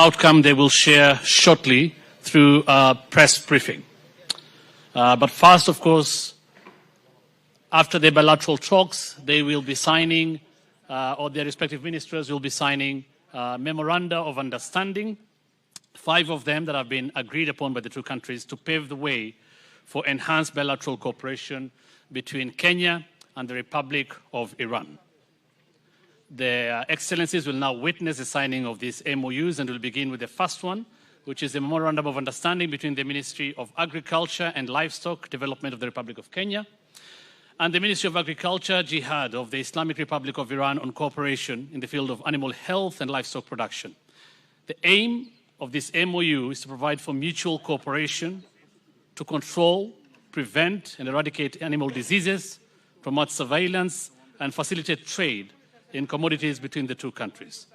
outcome they will share shortly through a press briefing. But first, of course, after the bilateral talks, they will be signing, or their respective ministers will be signing memoranda of understanding, 5 of them that have been agreed upon by the two countries to pave the way for enhanced bilateral cooperation between Kenya and the Republic of Iran. Their Excellencies will now witness the signing of these MOUs, and we'll begin with the first one, which is the Memorandum of Understanding between the Ministry of Agriculture and Livestock Development of the Republic of Kenya and the Ministry of Agriculture, Jihad of the Islamic Republic of Iran on cooperation in the field of animal health and livestock production. The aim of this MOU is to provide for mutual cooperation to control, prevent, and eradicate animal diseases, promote surveillance, and facilitate trade in commodities between the two countries.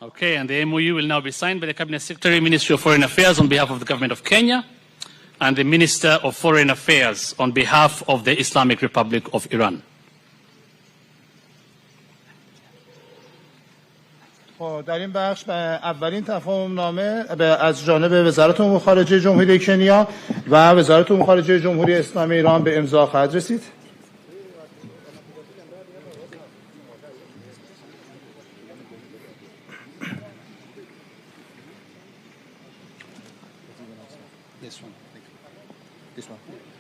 Okay, and the MOU will now be signed by the Cabinet Secretary, Ministry of Foreign Affairs on behalf of the Government of Kenya, and the Minister of Foreign Affairs on behalf of the Islamic Republic of Iran. در این بخش اولین تفاهم نامه از جانب وزارت امور خارجه جمهوری کنیا و وزارت امور خارجه جمهوری اسلامی ایران به امضا خواهد رسید. This one.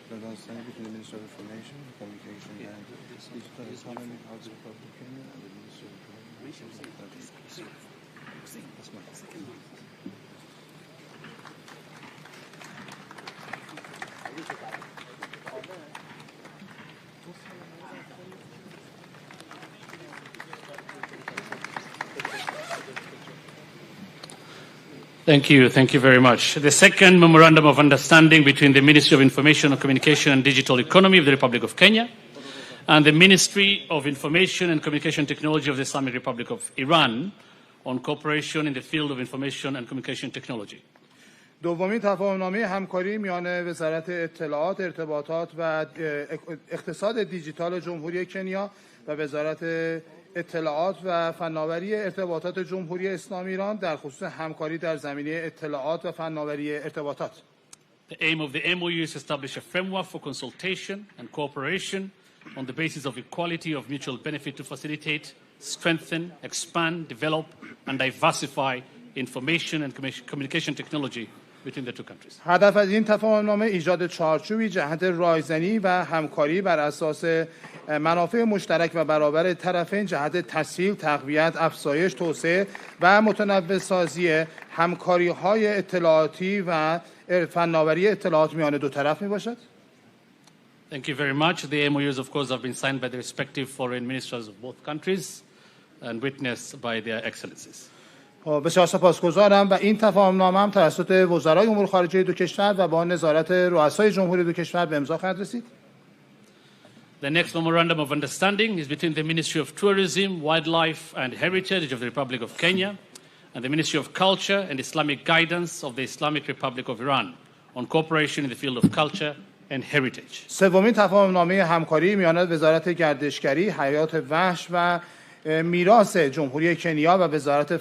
The understanding between the Minister of Information, Communication and Digital Economy of the Republic of Kenya and the Minister of Information. Thank you very much. The second Memorandum of Understanding between the Ministry of Information and Communication and Digital Economy of the Republic of Kenya and the Ministry of Information and Communication Technology of the Islamic Republic of Iran on cooperation in the field of information and communication technology. دومین تفاهمنامه همکاری میان وزارت اطلاعات، ارتباطات و اقتصاد دیجیتال جمهوری کنیا و وزارت اطلاعات و فناوری ارتباطات جمهوری اسلامی ایران در خصوص همکاری در زمینه اطلاعات و فناوری ارتباطات. The aim of the MOU is to establish a framework for consultation and cooperation on the basis of equality of mutual benefit to facilitate, strengthen, expand, develop, and diversify information and communication technology between the two countries. هدف از این تفاهمنامه ایجاد چارچوبی جهت رایزنی و همکاری بر اساس منافع مشترک و برابر طرفین جهت تسهیل، تقویت، افزایش، توسعه و متنوع سازی همکاری‌های اطلاعاتی و فناوری اطلاعات میان دو طرف میباشد. Thank you very much. The MOUs, of course, have been signed by the respective foreign ministers of both countries and witnessed by their excellencies. بسیار سپاسگزارم و این تفاهمنامه هم توسط وزرای امور خارجه دو کشور و با نظارت رؤسای جمهوری دو کشور به امضا خواهد رسید. The next memorandum of understanding is between the Ministry of Tourism, Wildlife and Heritage of the Republic of Kenya and the Ministry of Culture and Islamic Guidance of the Islamic Republic of Iran on cooperation in the field of culture and heritage. سومین تفاهمنامه همکاری میان وزارت گردشگری، حیات وحش و میراث جمهوری کنیا و وزارت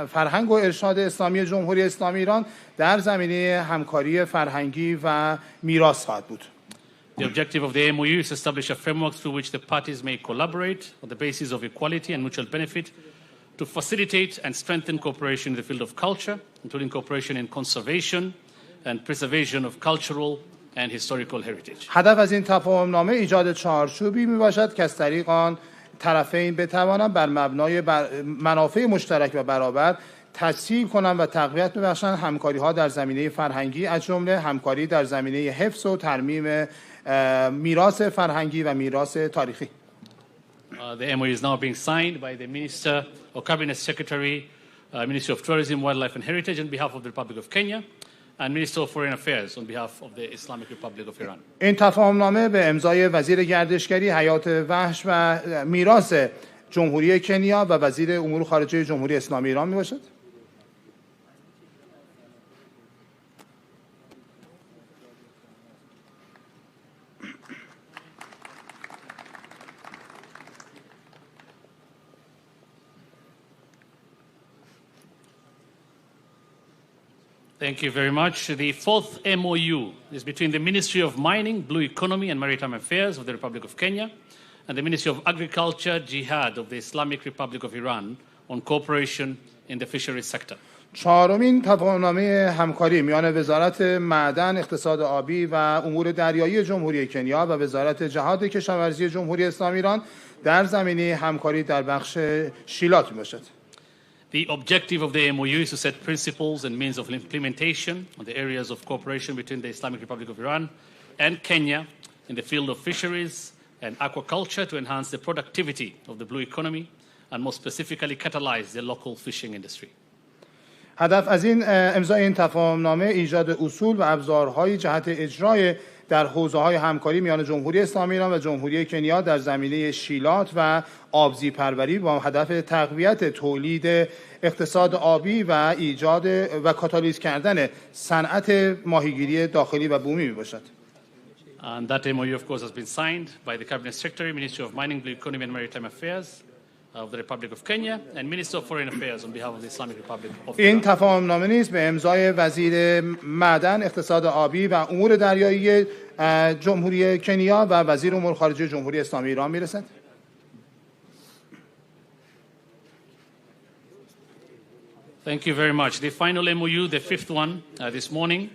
فرهنگ و ارشاد اسلامی جمهوری اسلامی ایران در زمینه همکاری فرهنگی و میراث خواهد بود. The objective of the MOU is to establish a framework through which the parties may collaborate on the basis of equality and mutual benefit to facilitate and strengthen cooperation in the field of culture, including cooperation in conservation and preservation of cultural and historical heritage. هدف از این تفاهمنامه ایجاد چارچوبی میباشد که از طریق آن طرفین بتوانند بر مبنای منافع مشترک و برابر تسهیل کنند و تقویت ببخشند همکاری‌ها در زمینه فرهنگی از جمله همکاری در زمینه حفظ و ترمیم میراث فرهنگی و میراث تاریخی. The MOU is now being signed by the Minister or Cabinet Secretary, Ministry of Tourism, Wildlife and Heritage on behalf of the Republic of Kenya and Minister of Foreign Affairs on behalf of the Islamic Republic of Iran. این تفاهمنامه به امضای وزیر گردشگری، حیات وحش و میراث جمهوری کنیا و وزیر امور خارجه جمهوری اسلامی ایران میباشد. Thank you very much. The fourth MOU is between the Ministry of Mining, Blue Economy and Maritime Affairs of the Republic of Kenya and the Ministry of Agriculture, Jihad of the Islamic Republic of Iran on cooperation in the fisheries sector. چهارمین تفاهمنامه همکاری میان وزارت معدن، اقتصاد آبی و امور دریایی جمهوری کنیا و وزارت جهاد کشاورزی جمهوری اسلامی ایران در زمینه همکاری در بخش شیلات میباشد. The objective of the MOU is to set principles and means of implementation on the areas of cooperation between the Islamic Republic of Iran and Kenya in the field of fisheries and aquaculture to enhance the productivity of the blue economy and more specifically catalyze the local fishing industry. هدف از این امضای این تفاهمنامه ایجاد اصول و ابزارهای جهت اجرای در حوزه‌های همکاری میان جمهوری اسلامی ایران و جمهوری کنیا در زمینه شیلات و آبزی پروری با هدف تقویت تولید اقتصاد آبی و ایجاد و کاتالیز کردن صنعت ماهیگیری داخلی و بومی میباشد. And that MOU of course has been signed by the Cabinet Secretary, Ministry of Mining, Blue Economy and Maritime Affairs of the Republic of Kenya and Minister of Foreign Affairs on behalf of the Islamic Republic of Iran. این تفاهمنامه نیز به امضای وزیر معدن، اقتصاد آبی و امور دریایی جمهوری کنیا و وزیر امور خارجه جمهوری اسلامی ایران میرسد. Thank you very much. The final MOU, the fifth one this morning,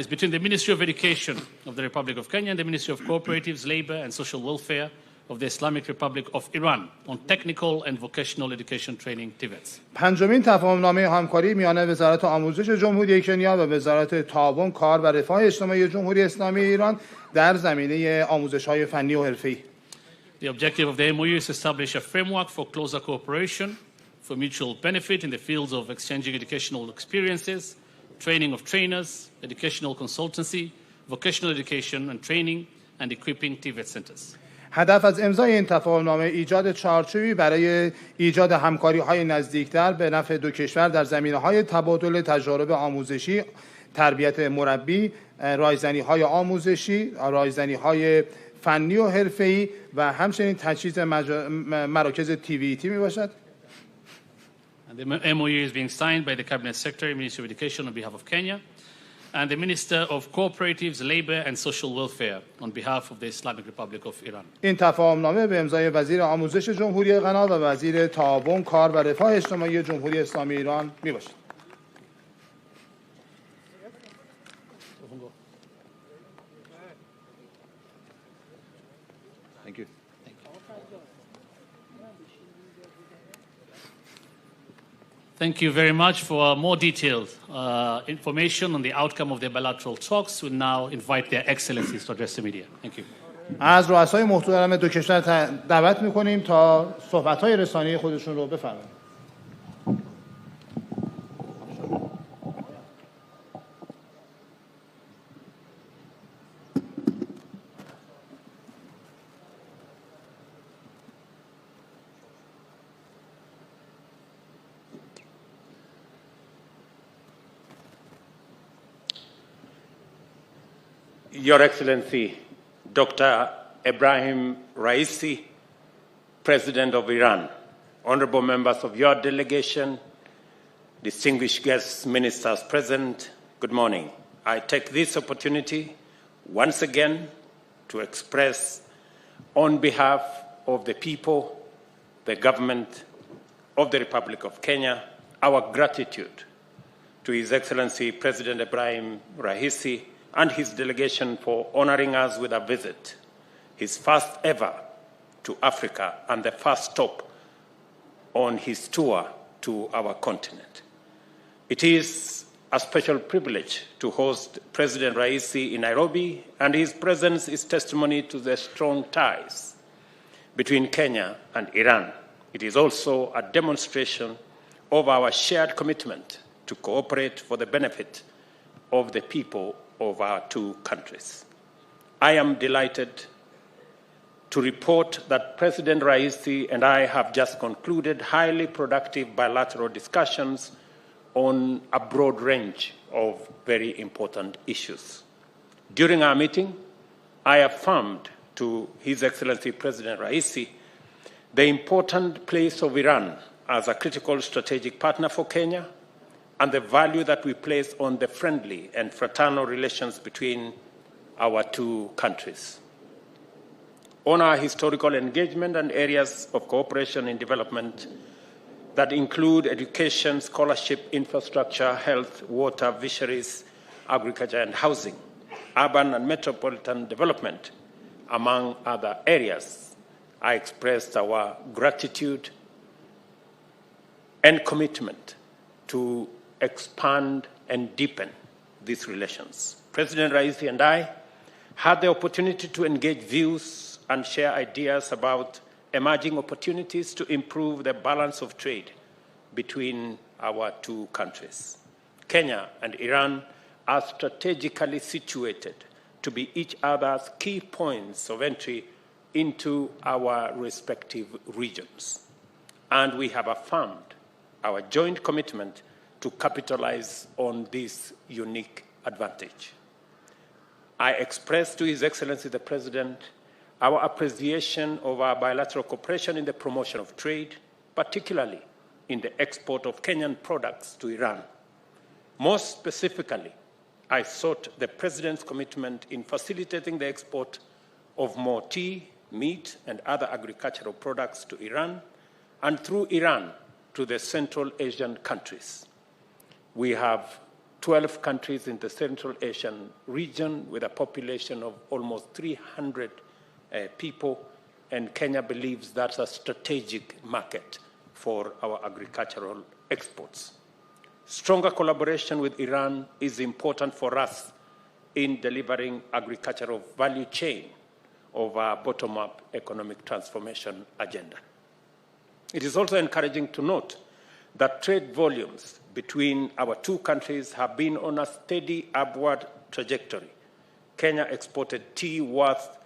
is between the Ministry of Education of the Republic of Kenya and the Ministry of Cooperatives, Labor and Social Welfare of the Islamic Republic of Iran on technical and vocational education training TVETs. پنجمین تفاهمنامه همکاری میان وزارت آموزش جمهوری کنیا و وزارت تعاون، کار و رفاه اجتماعی جمهوری اسلامی ایران در زمینه آموزش‌های فنی و حرفه‌ای. The objective of the MOU is to establish a framework for closer cooperation for mutual benefit in the fields of exchanging educational experiences, training of trainers, educational consultancy, vocational education and training, and equipping TVET centers. هدف از امضای این تفاهمنامه ایجاد چارچوبی برای ایجاد همکاری‌های نزدیکتر به نفع دو کشور در زمینه‌های تبادل تجارب آموزشی، تربیت مربی، رایزنی‌های آموزشی، رایزنی‌های فنی و حرفه‌ای و همچنین تجهیز مراکز TVET میباشد. And the MOU is being signed by the Cabinet Secretary, Ministry of Education on behalf of Kenya, and the Minister of Cooperatives, Labor and Social Welfare on behalf of the Islamic Republic of Iran. این تفاهمنامه به امضای وزیر آموزش جمهوری غنا و وزیر تعاون، کار و رفاه اجتماعی جمهوری اسلامی ایران میباشد. Thank you. Thank you very much for more detailed information on the outcome of the bilateral talks. We now invite their excellencies to address the media. Thank you. از رؤسای محترم دو کشور دعوت می‌کنیم تا صحبت‌های رسانه‌ای خودشون رو بفرمایند. Your Excellency, Dr. Ibrahim Raisi, President of Iran, honorable members of your delegation, distinguished guests, ministers present, good morning. I take this opportunity once again to express on behalf of the people, the government of the Republic of Kenya, our gratitude to His Excellency President Ibrahim Raisi and his delegation for honoring us with a visit, his first ever to Africa and the first stop on his tour to our continent. It is a special privilege to host President Raisi in Nairobi, and his presence is testimony to the strong ties between Kenya and Iran. It is also a demonstration of our shared commitment to cooperate for the benefit of the people of our two countries. I am delighted to report that President Raisi and I have just concluded highly productive bilateral discussions on a broad range of very important issues. During our meeting, I affirmed to His Excellency President Raisi the important place of Iran as a critical strategic partner for Kenya and the value that we place on the friendly and fraternal relations between our two countries. On our historical engagement and areas of cooperation in development that include education, scholarship, infrastructure, health, water, fisheries, agriculture, and housing, urban and metropolitan development, among other areas, I expressed our gratitude and commitment to expand and deepen these relations. President Raisi and I had the opportunity to engage views and share ideas about emerging opportunities to improve the balance of trade between our two countries. Kenya and Iran are strategically situated to be each other's key points of entry into our respective regions. And we have affirmed our joint commitment to capitalize on this unique advantage. I express to His Excellency the President our appreciation of our bilateral cooperation in the promotion of trade, particularly in the export of Kenyan products to Iran. Most specifically, I sought the President's commitment in facilitating the export of more tea, meat, and other agricultural products to Iran, and through Iran to the Central Asian countries. We have 12 countries in the Central Asian region with a population of almost 300 people, and Kenya believes that's a strategic market for our agricultural exports. Stronger collaboration with Iran is important for us in delivering agricultural value chain of our bottom-up economic transformation agenda. It is also encouraging to note that trade volumes between our two countries have been on a steady upward trajectory. Kenya exported tea worth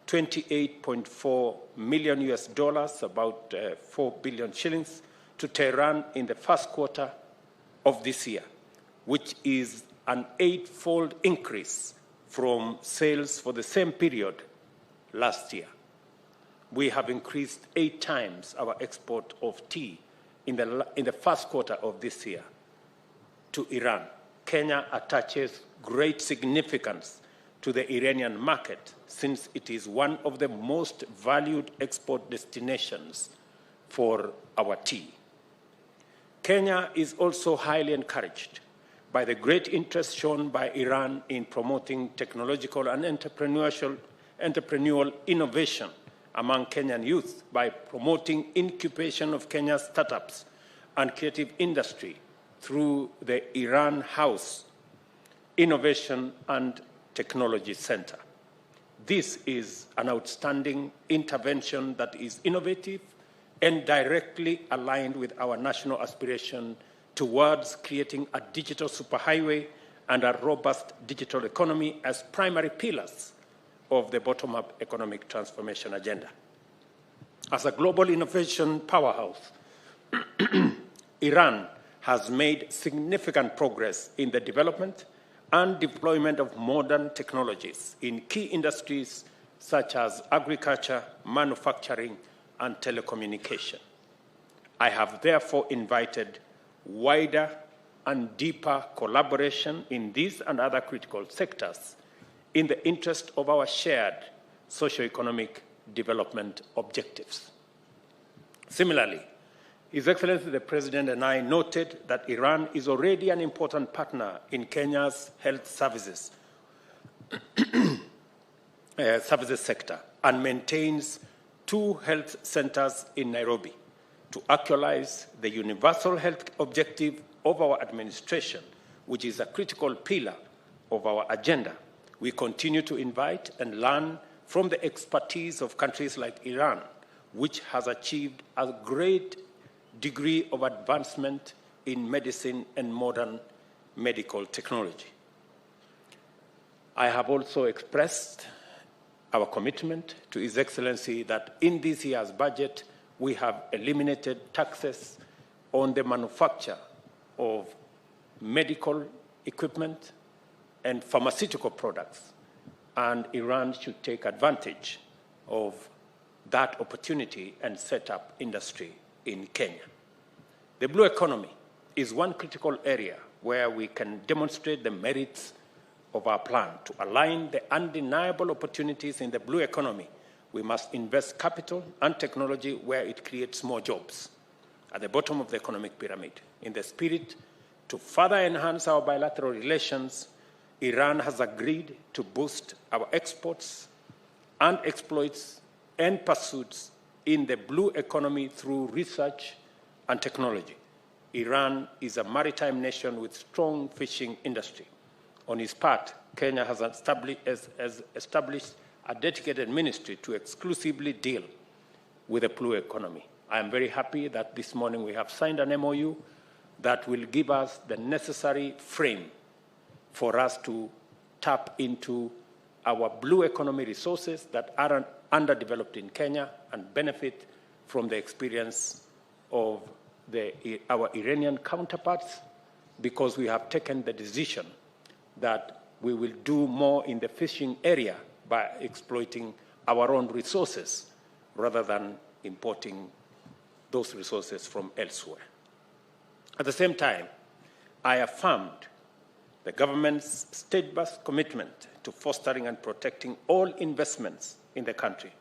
$28.4 million US, about 4 billion shillings, to Tehran in the first quarter of this year, which is an 8-fold increase from sales for the same period last year. We have increased 8 times our export of tea in the first quarter of this year to Iran. Kenya attaches great significance to the Iranian market since it is one of the most valued export destinations for our tea. Kenya is also highly encouraged by the great interest shown by Iran in promoting technological and entrepreneurial innovation among Kenyan youth by promoting incubation of Kenya's startups and creative industry through the Iran House Innovation and Technology Center. This is an outstanding intervention that is innovative and directly aligned with our national aspiration towards creating a digital superhighway and a robust digital economy as primary pillars of the bottom-up economic transformation agenda. As a global innovation powerhouse, Iran has made significant progress in the development and deployment of modern technologies in key industries such as agriculture, manufacturing, and telecommunication. I have therefore invited wider and deeper collaboration in these and other critical sectors in the interest of our shared socio-economic development objectives. Similarly, His Excellency the President and I noted that Iran is already an important partner in Kenya's health services sector and maintains 2 health centers in Nairobi to actualize the universal health objective of our administration, which is a critical pillar of our agenda. We continue to invite and learn from the expertise of countries like Iran, which has achieved a great degree of advancement in medicine and modern medical technology. I have also expressed our commitment to His Excellency that in this year's budget, we have eliminated taxes on the manufacture of medical equipment and pharmaceutical products, and Iran should take advantage of that opportunity and set up industry in Kenya. The blue economy is one critical area where we can demonstrate the merits of our plan. To align the undeniable opportunities in the blue economy, we must invest capital and technology where it creates more jobs, at the bottom of the economic pyramid. In the spirit to further enhance our bilateral relations, Iran has agreed to boost our exports and exploits and pursuits in the blue economy through research and technology. Iran is a maritime nation with strong fishing industry. On its part, Kenya has established a dedicated ministry to exclusively deal with the blue economy. I am very happy that this morning we have signed an MOU that will give us the necessary frame for us to tap into our blue economy resources that are underdeveloped in Kenya and benefit from the experience of our Iranian counterparts, because we have taken the decision that we will do more in the fishing area by exploiting our own resources rather than importing those resources from elsewhere. At the same time, I affirmed the government's steadfast commitment to fostering and protecting all investments in the country,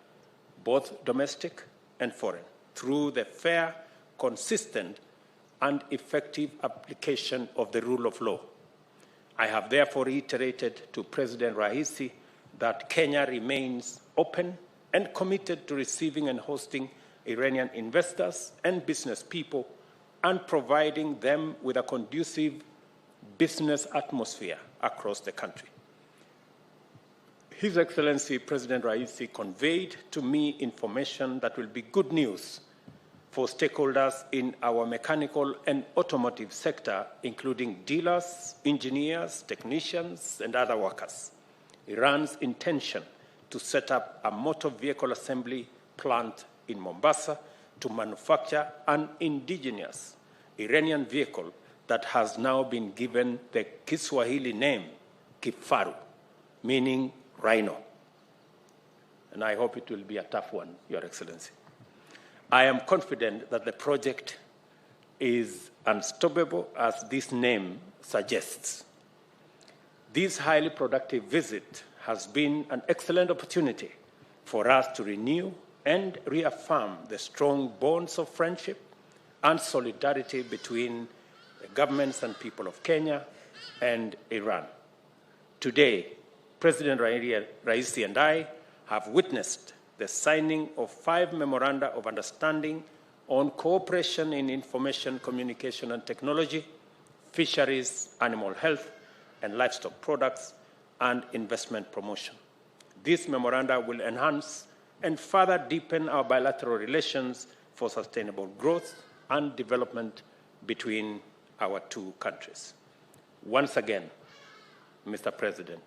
both domestic and foreign, through the fair, consistent, and effective application of the rule of law. I have therefore reiterated to President Raisi that Kenya remains open and committed to receiving and hosting Iranian investors and business people and providing them with a conducive business atmosphere across the country. His Excellency President Raisi conveyed to me information that will be good news for stakeholders in our mechanical and automotive sector, including dealers, engineers, technicians, and other workers. Iran's intention to set up a motor vehicle assembly plant in Mombasa to manufacture an indigenous Iranian vehicle that has now been given the Kiswahili name Kifaru, meaning rhino. And I hope it will be a tough one, Your Excellency. I am confident that the project is unstoppable, as this name suggests. This highly productive visit has been an excellent opportunity for us to renew and reaffirm the strong bonds of friendship and solidarity between the governments and people of Kenya and Iran. Today, President Raisi and I have witnessed the signing of 5 memoranda of understanding on cooperation in information, communication, and technology, fisheries, animal health, and livestock products, and investment promotion. These memoranda will enhance and further deepen our bilateral relations for sustainable growth and development between our two countries. Once again, Mr. President,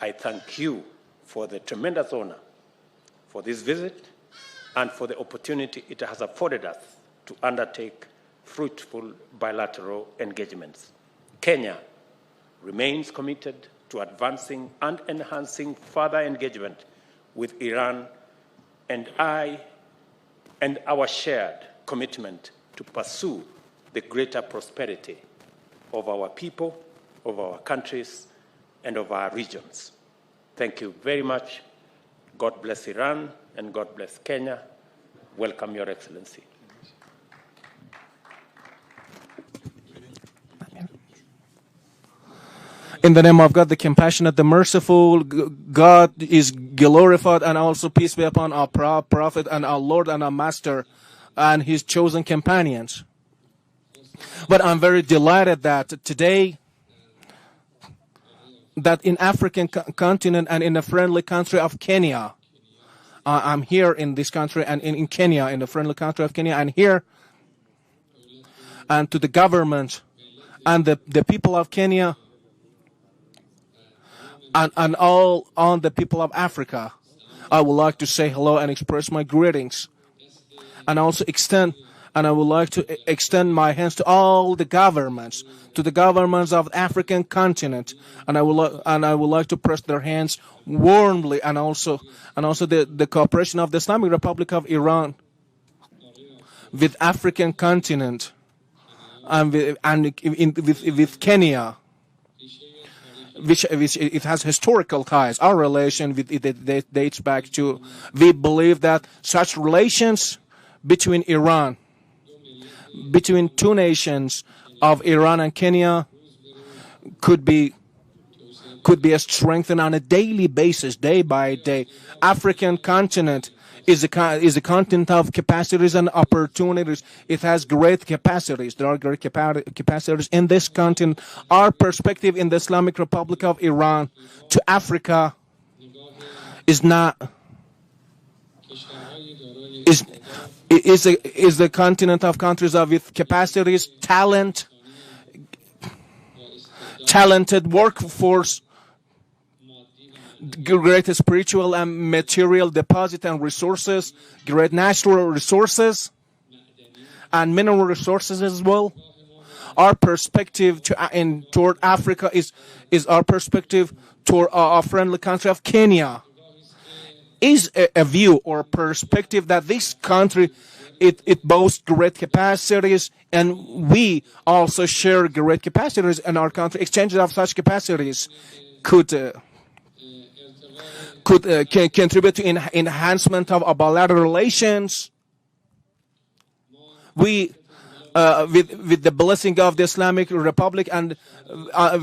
I thank you for the tremendous honor for this visit and for the opportunity it has afforded us to undertake fruitful bilateral engagements. Kenya remains committed to advancing and enhancing further engagement with Iran, and our shared commitment to pursue the greater prosperity of our people, of our countries, and of our regions. Thank you very much. God bless Iran and God bless Kenya. Welcome, Your Excellency. In the name of God, the compassionate, the merciful, God is glorified, and also peace be upon our prophet and our Lord and our Master and his chosen companions. But I'm very delighted that today, that in African continent and in the friendly country of Kenya, I'm here in this country and in Kenya, in the friendly country of Kenya, and here, and to the government and the people of Kenya, and all on the people of Africa, I would like to say hello and express my greetings, and also I would like to extend my hands to all the governments, to the governments of the African continent, and I would like to press their hands warmly, and also the cooperation of the Islamic Republic of Iran with African continent and with Kenya, which it has historical ties. Our relation with it dates back to, we believe that such relations between two nations of Iran and Kenya could be strengthened on a daily basis, day by day. African continent is a continent of capacities and opportunities. It has great capacities. There are great capacities in this continent. Our perspective in the Islamic Republic of Iran to Africa is the continent of countries with capacities, talented workforce, great spiritual and material deposit and resources, great natural resources and mineral resources as well. Our perspective toward Africa is our perspective toward our friendly country of Kenya. Is a view or perspective that this country it boasts great capacities, and we also share great capacities in our country. Exchanges of such capacities could contribute to enhancement of our bilateral relations. We, with the blessing of the Islamic Republic and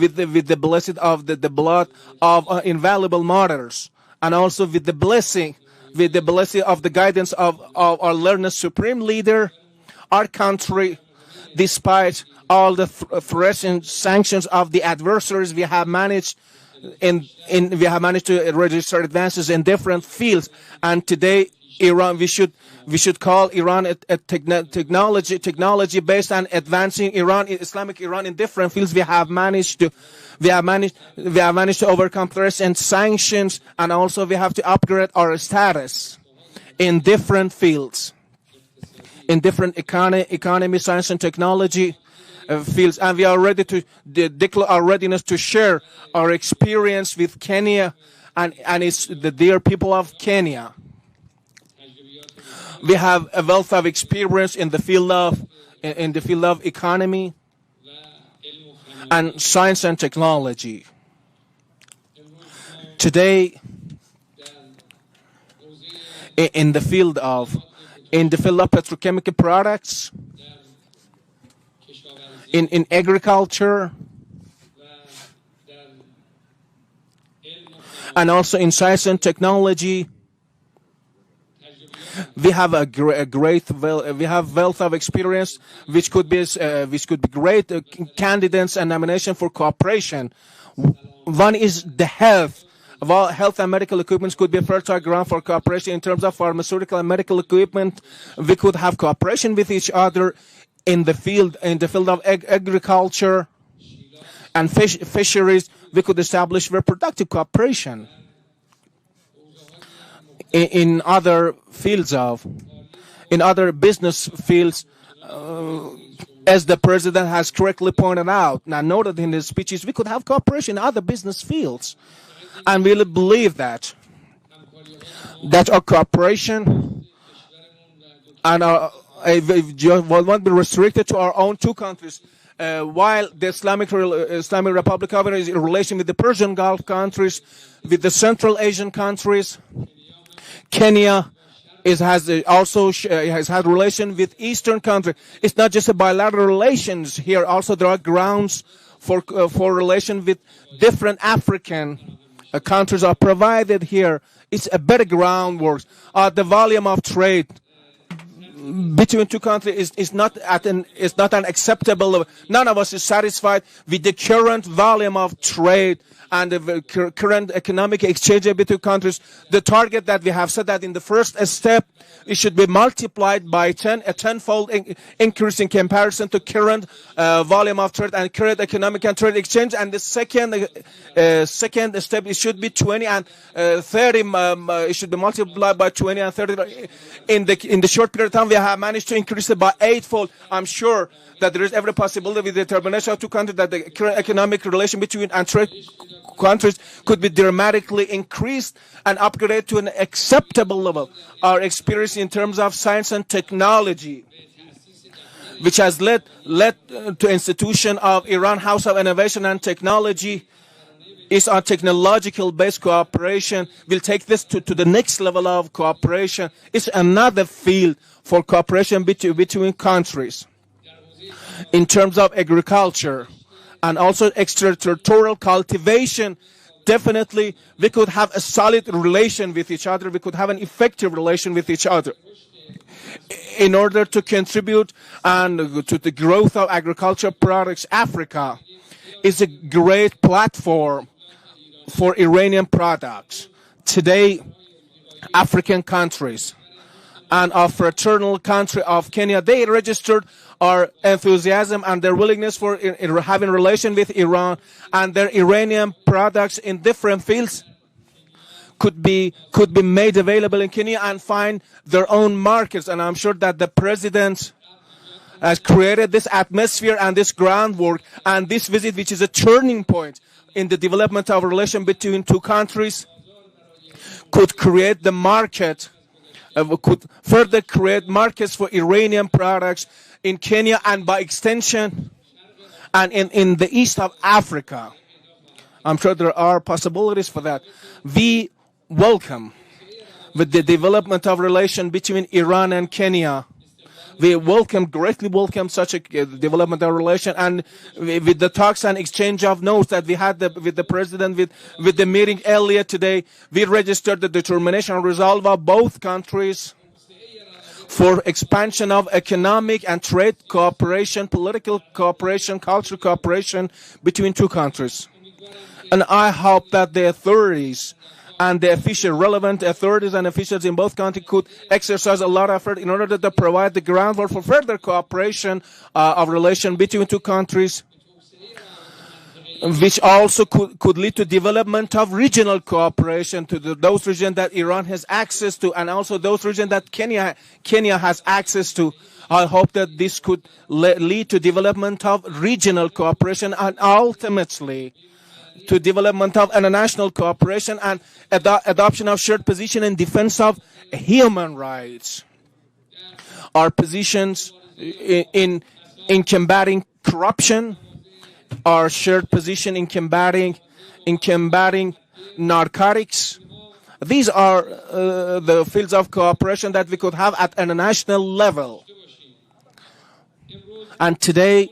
with the blessing of the blood of invaluable martyrs, and also with the blessing of the guidance of our learned supreme leader, our country, despite all the threats and sanctions of the adversaries, we have managed to register advances in different fields. And today, Iran, we should call Iran a technology based on advancing Islamic Iran in different fields. We have managed to overcome threats and sanctions, and also we have to upgrade our status in different fields, in different economy, science and technology fields, and we are ready to declare our readiness to share our experience with Kenya and it's the dear people of Kenya. We have a wealth of experience in the field of economy and science and technology. Today, in the field of petrochemical products, in agriculture, and also in science and technology, we have we have wealth of experience, which could be great candidates and nomination for cooperation. One is the health. While health and medical equipment could be a fertile ground for cooperation in terms of pharmaceutical and medical equipment, we could have cooperation with each other in the field of agriculture and fisheries. We could establish reproductive cooperation. In other business fields, as the president has correctly pointed out, now noted in his speeches, we could have cooperation in other business fields. And we believe that our cooperation and won't be restricted to our own two countries. While the Islamic Republic of Iran is in relation with the Persian Gulf countries, with the Central Asian countries, Kenya has had relation with Eastern countries. It's not just a bilateral relations here. Also, there are grounds for relation with different African countries are provided here. It's a better groundwork. The volume of trade between two countries is not an acceptable level. None of us is satisfied with the current volume of trade and the current economic exchange between countries. The target that we have set that in the first step, it should be multiplied by 10, a tenfold increase in comparison to current volume of trade and current economic and trade exchange. And the second step, it should be 20 and 30. It should be multiplied by 20 and 30. In the short period of time, we have managed to increase it by eightfold. I'm sure that there is every possibility with the determination of two countries that the current economic relation between and trade countries could be dramatically increased and upgraded to an acceptable level. Our experience in terms of science and technology, which has led to institution of Iran House of Innovation and Technology, is on technological based cooperation. We'll take this to the next level of cooperation. It's another field for cooperation between countries in terms of agriculture and also extraterritorial cultivation. Definitely we could have a solid relation with each other. We could have an effective relation with each other in order to contribute and to the growth of agricultural products. Africa is a great platform for Iranian products. Today, African countries and our fraternal country of Kenya, they registered our enthusiasm and their willingness for having relation with Iran, and their Iranian products in different fields could be made available in Kenya and find their own markets. And I'm sure that the president has created this atmosphere and this groundwork, and this visit, which is a turning point in the development of relation between two countries, could create the market, could further create markets for Iranian products in Kenya and by extension and in the east of Africa. I'm sure there are possibilities for that. We welcome with the development of relation between Iran and Kenya. We greatly welcome such a development of relation, and with the talks and exchange of notes that we had with the president, with the meeting earlier today, we registered the determination and resolve of both countries for expansion of economic and trade cooperation, political cooperation, cultural cooperation between two countries. And I hope that the authorities and the relevant authorities and officials in both countries could exercise a lot of effort in order to provide the groundwork for further cooperation of relation between two countries, which also could lead to development of regional cooperation to those regions that Iran has access to, and also those regions that Kenya has access to. I hope that this could lead to development of regional cooperation and ultimately to development of international cooperation and adoption of shared position in defense of human rights. Our positions in combating corruption, our shared position in combating narcotics. These are the fields of cooperation that we could have at international level. And today,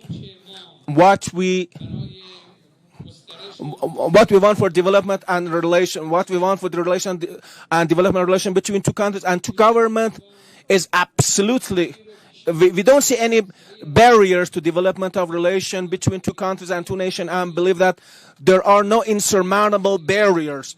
what we want for development and relation, what we want for the relation and development relation between two countries and two governments is absolutely, we don't see any barriers to development of relation between two countries and two nations, and believe that there are no insurmountable barriers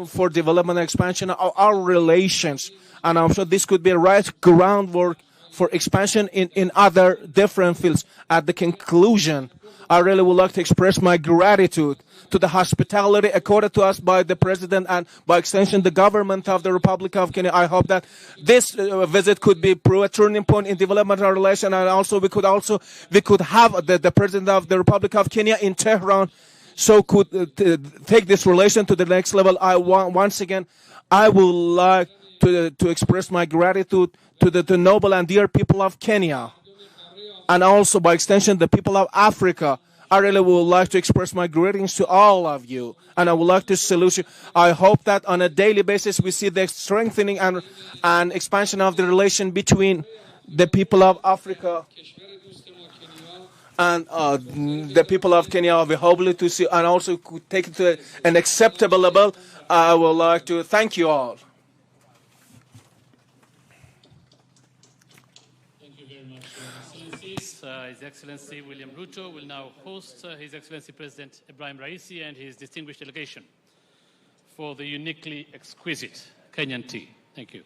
for development and expansion of our relations. And I'm sure this could be a right groundwork for expansion in other different fields. At the conclusion, I really would like to express my gratitude to the hospitality accorded to us by the President and by extension the government of the Republic of Kenya. I hope that this visit could be a turning point in development of relations, and also we could have the President of the Republic of Kenya in Tehran, so could take this relation to the next level. Once again, I would like to express my gratitude to the noble and dear people of Kenya, and also by extension the people of Africa. I really would like to express my greetings to all of you, and I would like to salute you. I hope that on a daily basis we see the strengthening and expansion of the relation between the people of Africa and the people of Kenya. We hope to see and also could take it to an acceptable level. I would like to thank you all. His Excellency William Ruto will now host His Excellency President Ibrahim Raisi and his distinguished delegation for the uniquely exquisite Kenyan tea. Thank you.